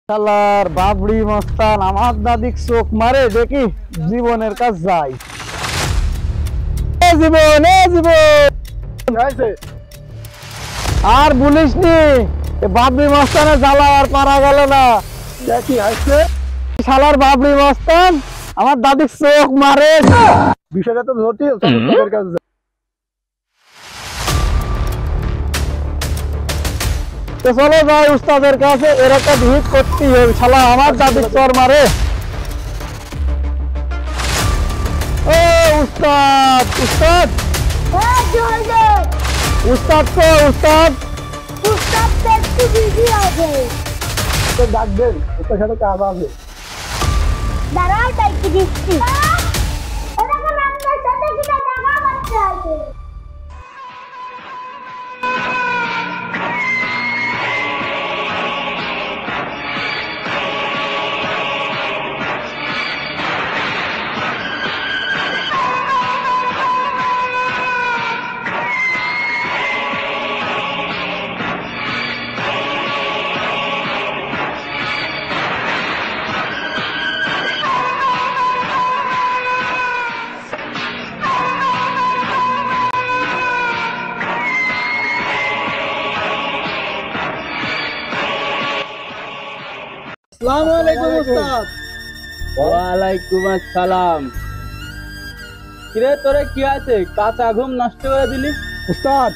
শালার বাবরি মস্তান আমার দাদিক চোখ মারে দেখি জীবনের কাজ যাই। জীবন আর বলিস নি, বাবরি মস্তানের জ্বালা আর পারা গেল না। দেখি হাসছে শালার বাবরি মস্তান আমার দাদিক চোখ মারে। বিষয়টা তো জটিল। তো চলো যাই উস্তাদের কাছে, এর একটা ভিড় করতেই হবে। শালা আমার দাদির চর মারে। ও উস্তাদ উস্তাদ উস্তাদ কো উস্তাদ একটু বিজি আছে। তো ডাকবেন, ওর সাথে কাজ আছে। দাঁড়াও ডাকি দিচ্ছি। এরকম আমার সাথে কি দেখা করতে আছে? আসসালামু আলাইকুম উস্তাদ। ওয়ালাইকুম আসসালাম। কিরে তোরে কি আছে, কাঁচা ঘুম নষ্ট করে দিলি? উস্তাদ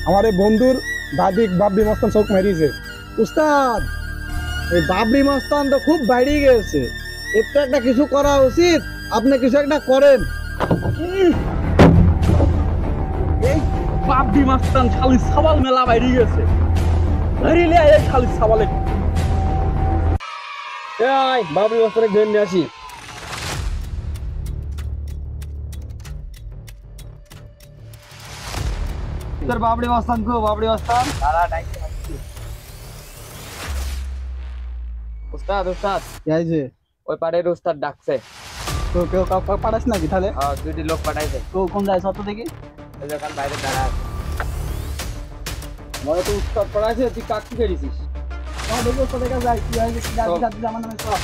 আমার এই বন্ধুর দাদিক বাবরি মস্তান চোখ মেরিয়েছে। উস্তাদ এই বাবরি মস্তান তো খুব বাইরে গেছে, এর তো একটা কিছু করা উচিত। আপনি কিছু একটা করেন। এই বাবরি মাস্তান খালি সাবাল মেলা বাইরে গেছে। ধরিলে এই খালি সাবালে এই বাবরি মাস্তানের ঘের নিয়ে আসি। তোর বাবরি মস্তান কো? বাবরি মস্তান তারা ডাইকে আসছি। উস্তাদ উস্তাদ কি হয়েছে? ওই পাড়ের উস্তাদ ডাকছে। তো কেউ কাউকে পাঠাস নাকি তাহলে? দুটি লোক পাঠাইছে। তো কোন যায় সত্য দেখি। ওই দোকান বাইরে দাঁড়া আছে। মনে তো উস্তাদ পড়াইছে, তুই কাকি করেছিস? আমার দেখি ওর কাছে যাই, কি হয়েছে কি দাদি দাদি আমার নামে সব।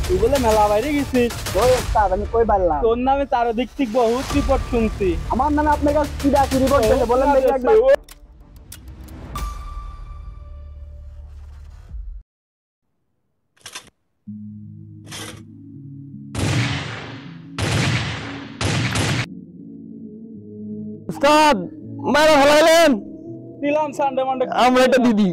তুই বলে মেলা বাইরে গেছিস? ওই উস্তাদ আমি কই পারলাম? তোর নামে চারদিক থেকে বহুত রিপোর্ট শুনছি। আমার নামে আপনার কাছে কি ডাকি রিপোর্ট দিতে বলেন দেখি একবার। উস্তাদ মারা ফেলাইলেন। দিলাম সানডে মানডে আমরা এটা দিদি